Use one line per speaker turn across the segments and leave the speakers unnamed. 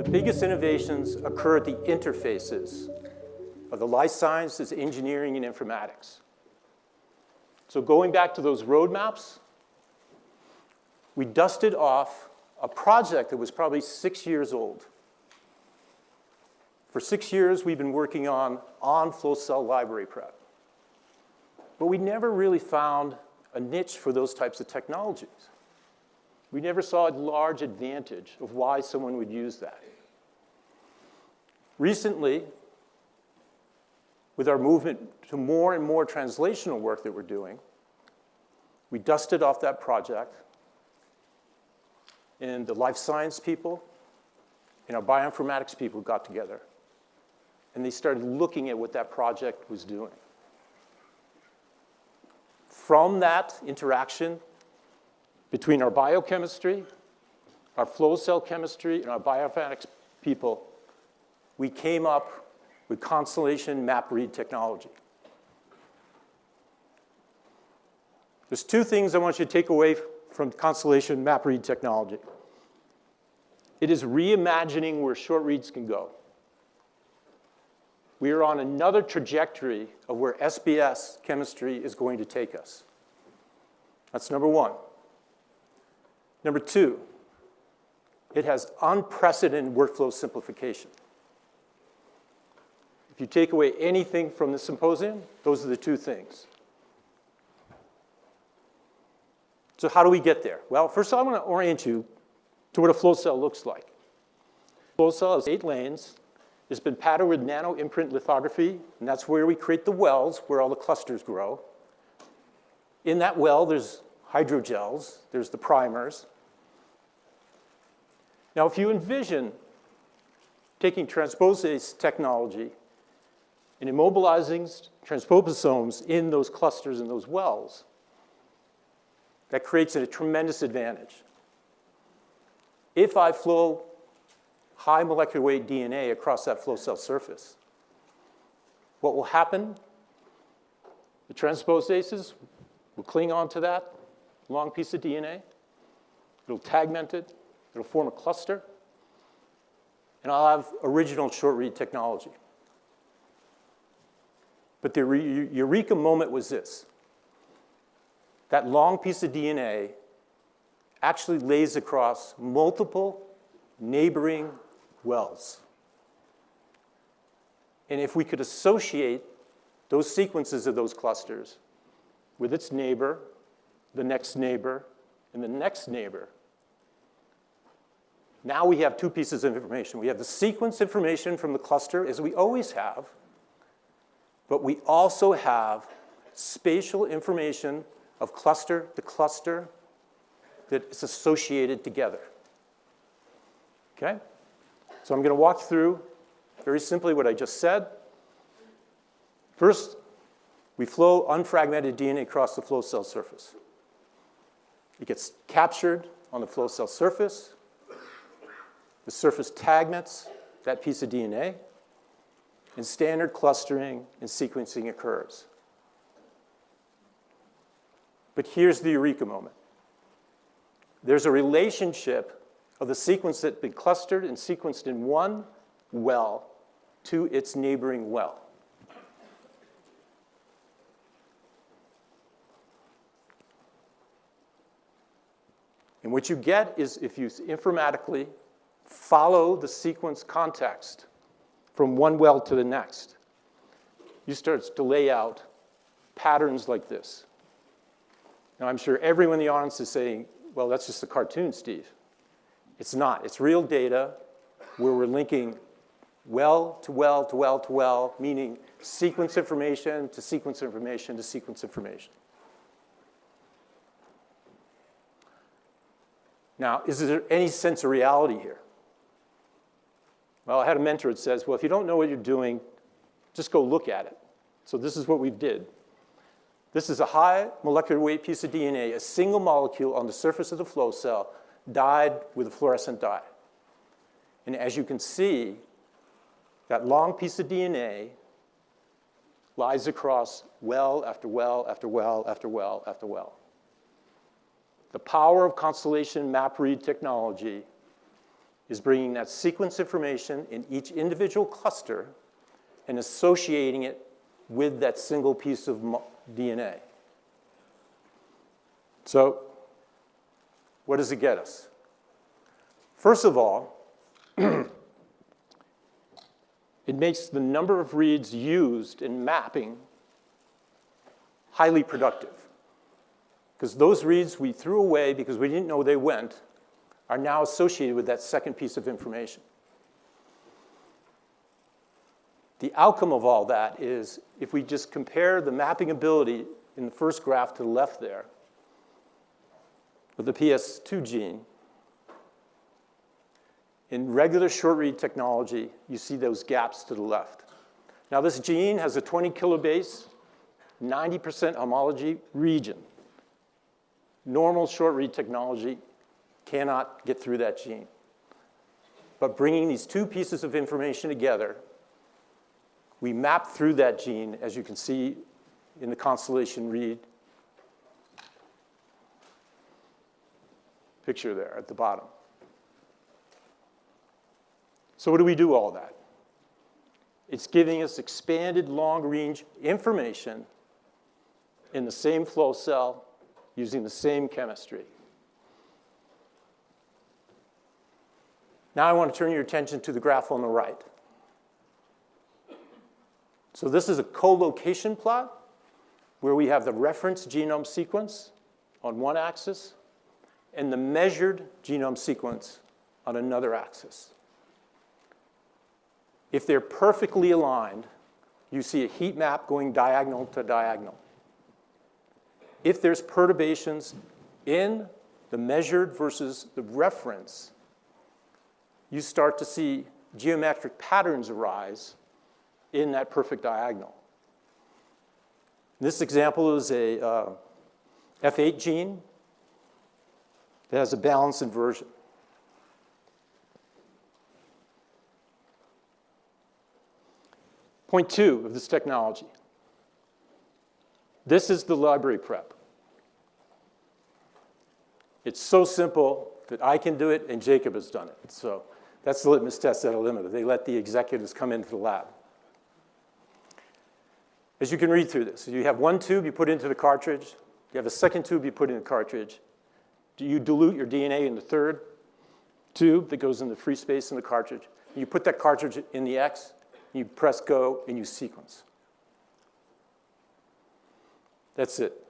The biggest innovations occur at the interfaces of the life sciences, engineering, and informatics. So going back to those roadmaps, we dusted off a project that was probably 6 years old. For 6 years, we've been working on flow cell library prep. But we never really found a niche for those types of technologies. We never saw a large advantage of why someone would use that. Recently, with our movement to more and more translational work that we're doing, we dusted off that project, and the life science people and our bioinformatics people got together, and they started looking at what that project was doing. From that interaction between our biochemistry, our flow cell chemistry, and our bioinformatics people, we came up with Constellation map read technology. There's two things I want you to take away from Constellation map read technology. It is reimagining where short reads can go. We are on another trajectory of where SBS chemistry is going to take us. That's number one. Number two, it has unprecedented workflow simplification. If you take away anything from the symposium, those are the two things. So how do we get there? Well, first of all, I want to orient you to what a flow cell looks like. A flow cell has 8 lanes. It's been patterned with nano-imprint lithography, and that's where we create the wells where all the clusters grow. In that well, there's hydrogels, there's the primers. Now, if you envision taking transposase technology and immobilizing transposomes in those clusters and those wells, that creates a tremendous advantage. If I flow high molecular weight DNA across that flow cell surface, what will happen? The transposases will cling onto that long piece of DNA. It'll tagment it. It'll form a cluster. And I'll have original short read technology. But the eureka moment was this. That long piece of DNA actually lays across multiple neighboring wells. And if we could associate those sequences of those clusters with its neighbor, the next neighbor, and the next neighbor, now we have 2 pieces of information. We have the sequence information from the cluster, as we always have, but we also have spatial information of cluster to cluster that is associated together. Okay? So I'm going to walk through very simply what I just said. First, we flow unfragmented DNA across the flow cell surface. It gets captured on the flow cell surface. The surface tagments that piece of DNA, and standard clustering and sequencing occurs. But here's the eureka moment. There's a relationship of the sequence that's been clustered and sequenced in one well to its neighboring well. And what you get is, if you informatically follow the sequence context from one well to the next, you start to lay out patterns like this. Now, I'm sure everyone in the audience is saying, well, that's just a cartoon, Steve. It's not. It's real data where we're linking well to well to well to well, meaning sequence information to sequence information to sequence information. Now, is there any sense of reality here? Well, I had a mentor that says, well, if you don't know what you're doing, just go look at it. So this is what we did. This is a high molecular weight piece of DNA, a single molecule on the surface of the flow cell, dyed with a fluorescent dye. And as you can see, that long piece of DNA lies across well after well after well after well after well. The power of Constellation map read technology is bringing that sequence information in each individual cluster and associating it with that single piece of DNA. So what does it get us? First of all, it makes the number of reads used in mapping highly productive. Because those reads we threw away because we didn't know they went are now associated with that second piece of information. The outcome of all that is if we just compare the mapping ability in the first graph to the left there with the PS2 gene, in regular short-read technology, you see those gaps to the left. Now, this gene has a 20 kilobase, 90% homology region. Normal short-read technology cannot get through that gene. But bringing these two pieces of information together, we map through that gene, as you can see in the Constellation read picture there at the bottom. So what do we do all that? It's giving us expanded long-range information in the same flow cell using the same chemistry. Now I want to turn your attention to the graph on the right. So this is a co-location plot where we have the reference genome sequence on one axis and the measured genome sequence on another axis. If they're perfectly aligned, you see a heat map going diagonal to diagonal. If there's perturbations in the measured versus the reference, you start to see geometric patterns arise in that perfect diagonal. This example is a F8 gene that has a balanced inversion. Point 2 of this technology. This is the library prep. It's so simple that I can do it and Jacob has done it. So that's the litmus test at Illumina. They let the executives come into the lab. As you can read through this, you have one tube you put into the cartridge. You have a second tube you put in the cartridge. You dilute your DNA in the third tube that goes in the free space in the cartridge. You put that cartridge in the X, you press go, and you sequence. That's it.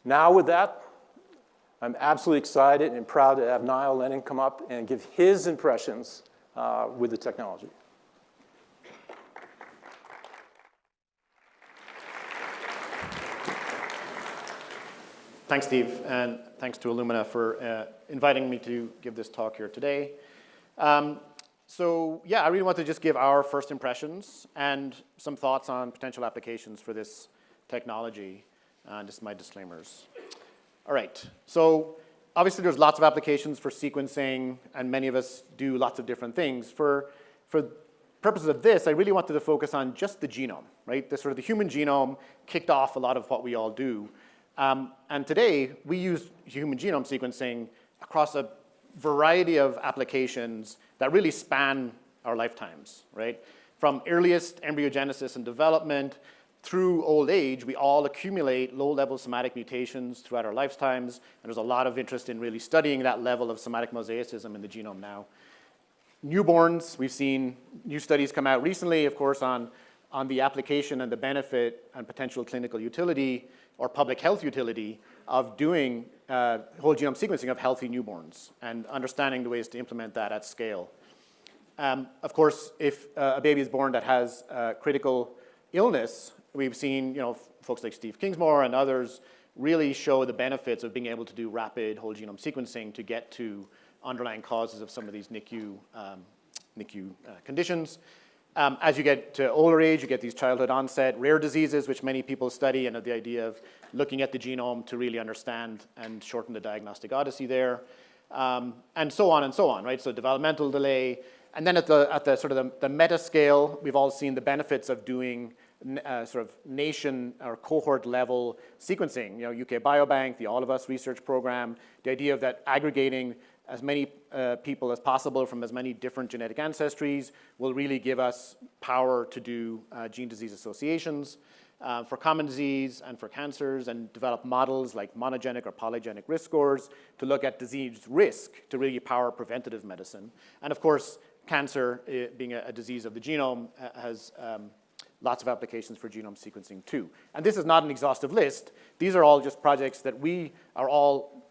Now with that, I'm absolutely excited and proud to have Niall Lennon come up and give his impressions with the technology.
Thanks, Steve, and thanks to Illumina for inviting me to give this talk here today. So yeah, I really want to just give our first impressions and some thoughts on potential applications for this technology. Just my disclaimers. All right, so obviously there's lots of applications for sequencing, and many of us do lots of different things. For purposes of this, I really wanted to focus on just the genome, right? The sort of the human genome kicked off a lot of what we all do. And today, we use human genome sequencing across a variety of applications that really span our lifetimes, right? From earliest embryogenesis and development through old age, we all accumulate low-level somatic mutations throughout our lifetimes, and there's a lot of interest in really studying that level of somatic mosaicism in the genome now. Newborns, we've seen new studies come out recently, of course, on the application and the benefit and potential clinical utility or public health utility of doing whole genome sequencing of healthy newborns and understanding the ways to implement that at scale. Of course, if a baby is born that has critical illness, we've seen folks like Steve Kingsmore and others really show the benefits of being able to do rapid whole genome sequencing to get to underlying causes of some of these NICU conditions. As you get to older age, you get these childhood onset rare diseases, which many people study, and the idea of looking at the genome to really understand and shorten the diagnostic odyssey there, and so on, right? So developmental delay. And then at the sort of the meta scale, we've all seen the benefits of doing sort of nation or cohort level sequencing. You know, UK Biobank, the All of Us research program, the idea of that aggregating as many people as possible from as many different genetic ancestries will really give us power to do gene disease associations for common disease and for cancers, and develop models like monogenic or polygenic risk scores to look at disease risk to really power preventative medicine. And of course, cancer, being a disease of the genome, has lots of applications for genome sequencing too. And this is not an exhaustive list. These are all just projects that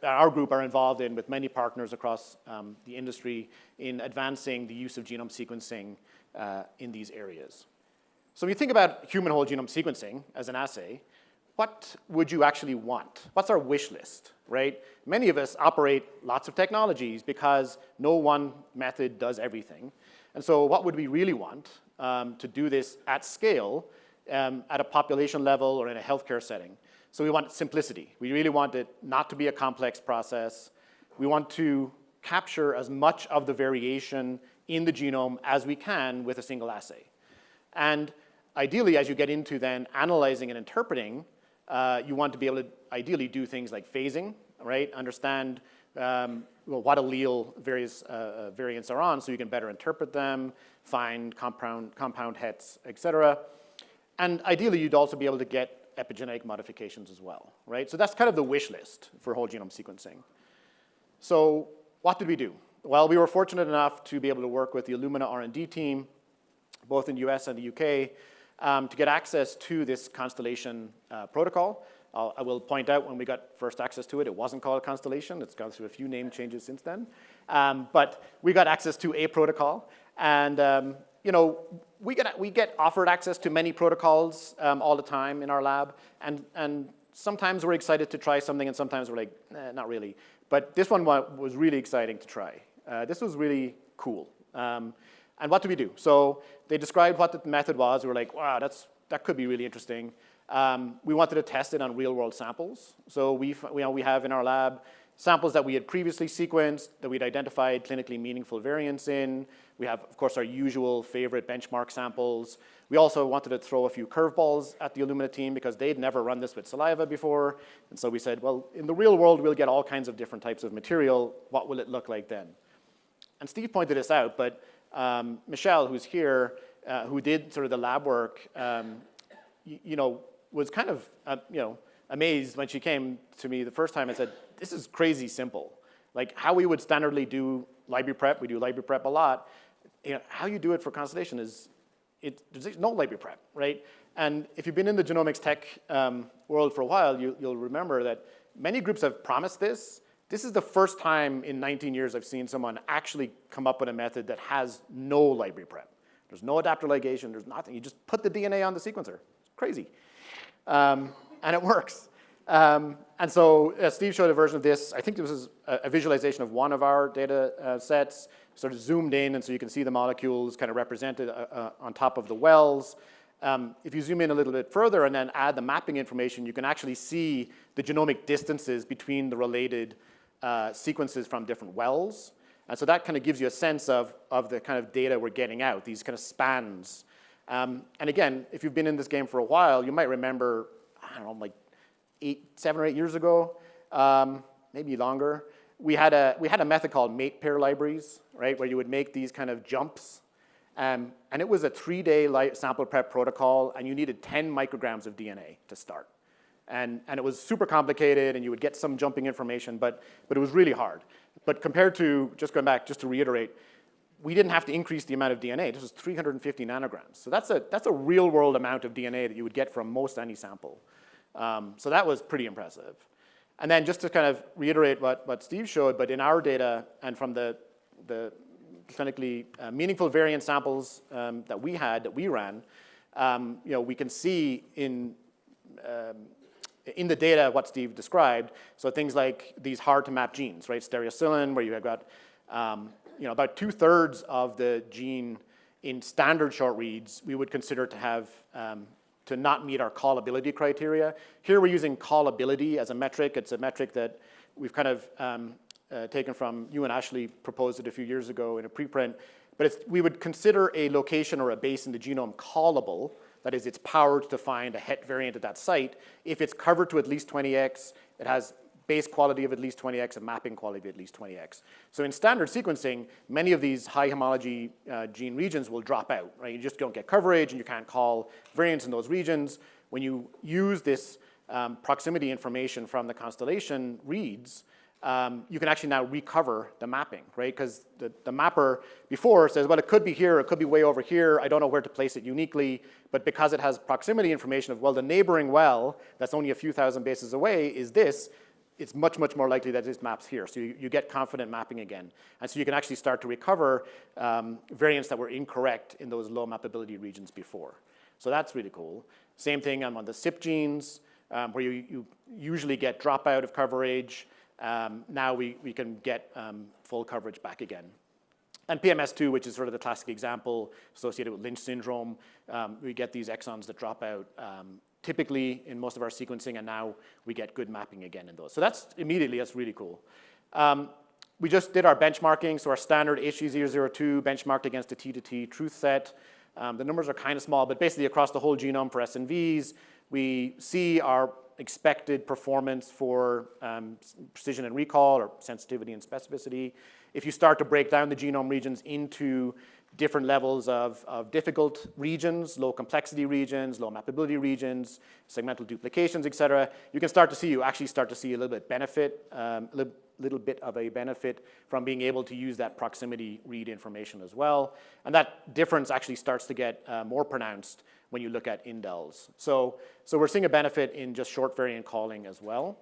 our group are involved in with many partners across the industry in advancing the use of genome sequencing in these areas. So when you think about human whole genome sequencing as an assay, what would you actually want? What's our wish list, right? Many of us operate lots of technologies because no one method does everything. And so what would we really want to do this at scale at a population level or in a healthcare setting? So we want simplicity. We really want it not to be a complex process. We want to capture as much of the variation in the genome as we can with a single assay. And ideally, as you get into then analyzing and interpreting, you want to be able to ideally do things like phasing, right? Understand what allele various variants are on so you can better interpret them, find compound hits, et cetera. And ideally, you'd also be able to get epigenetic modifications as well, right? So that's kind of the wish list for whole genome sequencing. So what did we do? Well, we were fortunate enough to be able to work with the Illumina R&D team, both in the US and the UK, to get access to this Constellation protocol. I will point out when we got first access to it, it wasn't called Constellation. It's gone through a few name changes since then. But we got access to a protocol. And you know, we get offered access to many protocols all the time in our lab. And sometimes we're excited to try something, and sometimes we're like, not really. But this one was really exciting to try. This was really cool. And what do we do? So they described what the method was. We were like, wow, that could be really interesting. We wanted to test it on real-world samples. So we have in our lab samples that we had previously sequenced, that we'd identified clinically meaningful variants in. We have, of course, our usual favorite benchmark samples. We also wanted to throw a few curveballs at the Illumina team because they'd never run this with saliva before. And so we said, well, in the real world, we'll get all kinds of different types of material. What will it look like then? And Steve pointed this out, but Michelle, who's here, who did sort of the lab work, you know, was kind of, you know, amazed when she came to me the first time and said, this is crazy simple. Like how we would standardly do library prep, we do library prep a lot. You know, how you do it for Constellation is, there's no library prep, right? And if you've been in the genomics tech world for a while, you'll remember that many groups have promised this. This is the first time in 19 years I've seen someone actually come up with a method that has no library prep. There's no adapter ligation, there's nothing. You just put the DNA on the sequencer. It's crazy. And it works. And so Steve showed a version of this. I think this was a visualization of one of our data sets, sort of zoomed in, and so you can see the molecules kind of represented on top of the wells. If you zoom in a little bit further and then add the mapping information, you can actually see the genomic distances between the related sequences from different wells. And so that kind of gives you a sense of the kind of data we're getting out, these kind of spans. And again, if you've been in this game for a while, you might remember, I don't know, like 7 or 8 years ago, maybe longer, we had a method called mate pair libraries, right, where you would make these kind of jumps. And it was a 3-day sample prep protocol, and you needed 10 micrograms of DNA to start. And it was super complicated, and you would get some jumping information, but it was really hard. But compared to, just going back, just to reiterate, we didn't have to increase the amount of DNA. This was 350 nanograms. So that's a real-world amount of DNA that you would get from most any sample. So that was pretty impressive. And then just to kind of reiterate what Steve showed, but in our data and from the clinically meaningful variant samples that we ran, you know, we can see in the data what Steve described. So things like these hard-to-map genes, right? Stereosilin, where you have got you know, about 2/3 of the gene in standard short reads we would consider to have to not meet our callability criteria. Here we're using callability as a metric. It's a metric that we've kind of taken from, you and Ashley proposed it a few years ago in a preprint, but we would consider a location or a base in the genome callable That is, it's powered to find a het variant at that site. If it's covered to at least 20x, it has base quality of at least 20x and mapping quality of at least 20x. So in standard sequencing, many of these high homology gene regions will drop out, right? You just don't get coverage and you can't call variants in those regions. When you use this proximity information from the Constellation reads, you can actually now recover the mapping, right? Because the mapper before says, well, it could be here, it could be way over here, I don't know where to place it uniquely, but because it has proximity information of, well, the neighboring well that's only a few thousand bases away is this, it's much, much more likely that this maps here. So you get confident mapping again. And so you can actually start to recover variants that were incorrect in those low mappability regions before. So that's really cool. Same thing on the CYP genes, where you usually get dropout of coverage. Now we can get full coverage back again. And PMS2, which is sort of the classic example associated with Lynch syndrome, we get these exons that drop out typically in most of our sequencing, and now we get good mapping again in those. So that's really cool. We just did our benchmarking, so our standard ASHG 002 benchmarked against a T2T truth set. The numbers are kind of small, but basically across the whole genome for SNVs, we see our expected performance for precision and recall or sensitivity and specificity. If you start to break down the genome regions into different levels of difficult regions, low complexity regions, low mappability regions, segmental duplications, et cetera, you actually start to see a little bit of a benefit from being able to use that proximity read information as well. And that difference actually starts to get more pronounced when you look at indels. So we're seeing a benefit in just short variant calling as well.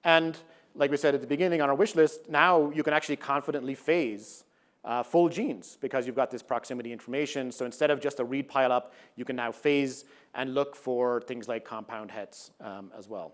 And like we said at the beginning on our wish list, now you can actually confidently phase full genes because you've got this proximity information. So instead of just a read pileup, you can now phase and look for things like compound hets as well.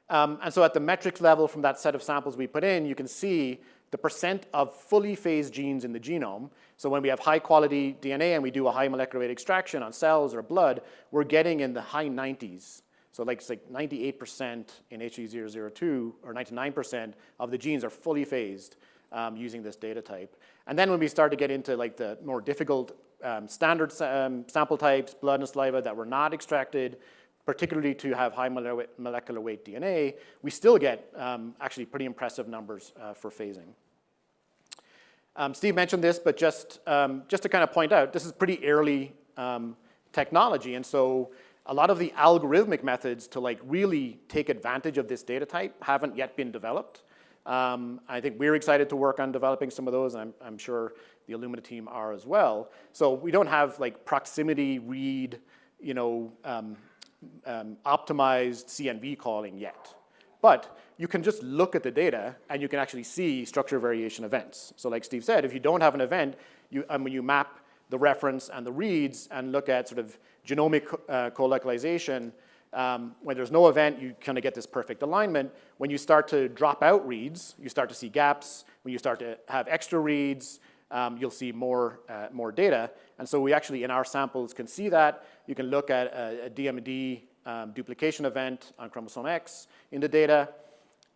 And so at the metrics level from that set of samples we put in, you can see the percent of fully phased genes in the genome. So when we have high quality DNA and we do a high molecular weight extraction on cells or blood, we're getting in the high 90s. So it's like 98% in ASHG 002 or 99% of the genes are fully phased using this data type. And then when we start to get into like the more difficult standard sample types, blood and saliva that were not extracted, particularly to have high molecular weight DNA, we still get actually pretty impressive numbers for phasing. Steve mentioned this, but just to kind of point out, this is pretty early technology, and so a lot of the algorithmic methods to like really take advantage of this data type haven't yet been developed. I think we're excited to work on developing some of those, and I'm sure the Illumina team are as well. So we don't have like proximity read, optimized CNV calling yet. But you can just look at the data and you can actually see structure variation events. So like Steve said, if you don't have an event, when you map the reference and the reads and look at sort of genomic colocalization, when there's no event, you kind of get this perfect alignment. When you start to drop out reads, you start to see gaps. When you start to have extra reads, you'll see more data. And so we actually, in our samples, can see that. You can look at a DMD duplication event on chromosome X in the data.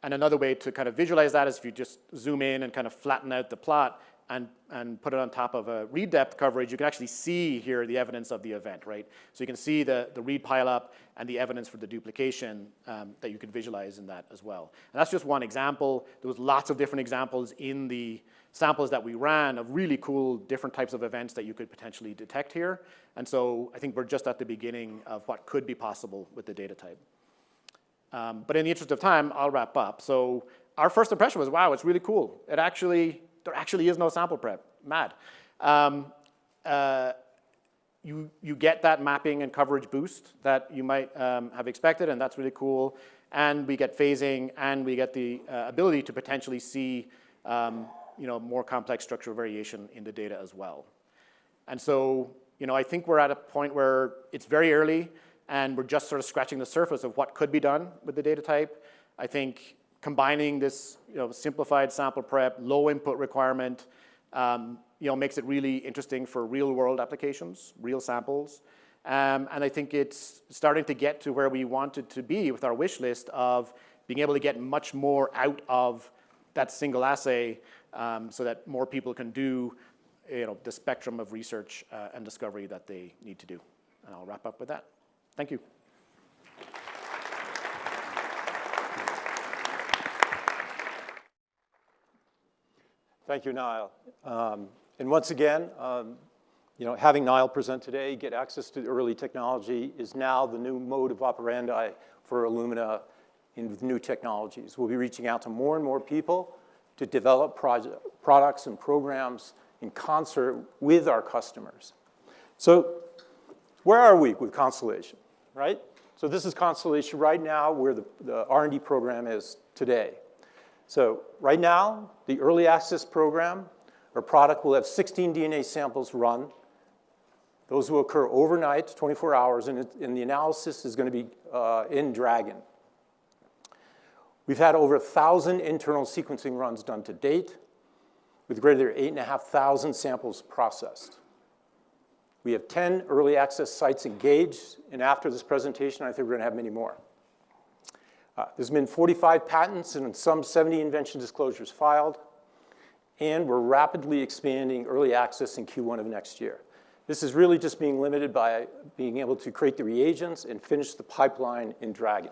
And another way to kind of visualize that is if you just zoom in and kind of flatten out the plot and put it on top of a read depth coverage, you can actually see here the evidence of the event, right? So you can see the read pileup and the evidence for the duplication that you could visualize in that as well. And that's just one example. There was lots of different examples in the samples that we ran of really cool different types of events that you could potentially detect here. And so I think we're just at the beginning of what could be possible with the data type. But in the interest of time, I'll wrap up. So our first impression was, wow, it's really cool. There actually is no sample prep. Mad. You get that mapping and coverage boost that you might have expected, and that's really cool. And we get phasing, and we get the ability to potentially see more complex structural variation in the data as well. And so I think we're at a point where it's very early, and we're just sort of scratching the surface of what could be done with the data type. I think combining this simplified sample prep, low input requirement, makes it really interesting for real world applications, real samples. And I think it's starting to get to where we wanted to be with our wish list of being able to get much more out of that single assay so that more people can do the spectrum of research and discovery that they need to do. And I'll wrap up with that. Thank you.
Thank you, Niall. And once again, having Niall present today, get access to the early technology is now the new mode of operandi for Illumina in new technologies. We'll be reaching out to more and more people to develop products and programs in concert with our customers. So where are we with Constellation, right? So this is Constellation right now where the R&D program is today. So right now, the early access program, our product will have 16 DNA samples run. Those will occur overnight, 24 hours, and the analysis is going to be in Dragon. We've had over 1,000 internal sequencing runs done to date, with greater than 8,500 samples processed. We have 10 early access sites engaged, and after this presentation, I think we're going to have many more. There's been 45 patents and some 70 invention disclosures filed, and we're rapidly expanding early access in Q1 of next year. This is really just being limited by being able to create the reagents and finish the pipeline in Dragon.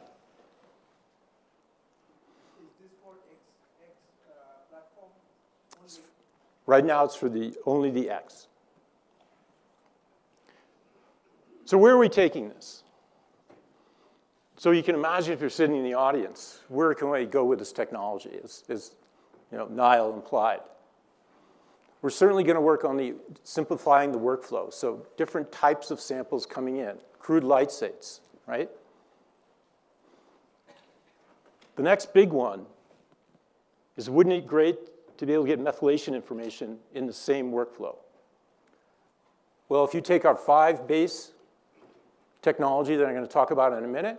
Is this for X platform only?
Right now, it's for only the X. So where are we taking this? So you can imagine if you're sitting in the audience, where can we go with this technology, as Niall implied. We're certainly going to work on simplifying the workflow, so different types of samples coming in, crude lysates, right? The next big one is, wouldn't it be great to be able to get methylation information in the same workflow? Well, if you take our 5-base technology that I'm going to talk about in a minute,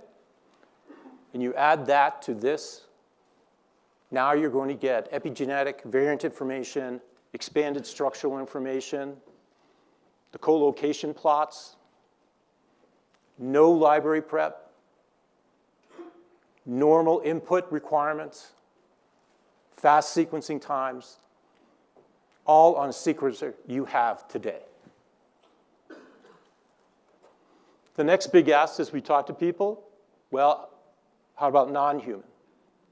and you add that to this, now you're going to get epigenetic variant information, expanded structural information, the co-location plots, no library prep, normal input requirements, fast sequencing times, all on a sequencer you have today. The next big ask as we talk to people, well, how about non-human?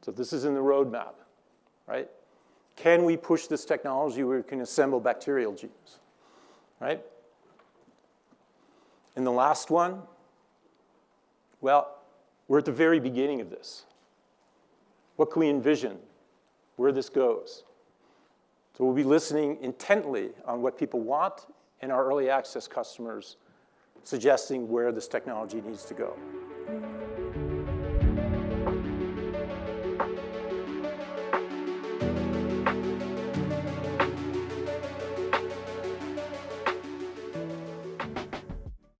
So this is in the roadmap, right? Can we push this technology where we can assemble bacterial genes, right? And the last one, well, we're at the very beginning of this. What can we envision where this goes? So we'll be listening intently on what people want and our early access customers suggesting where this technology needs to go.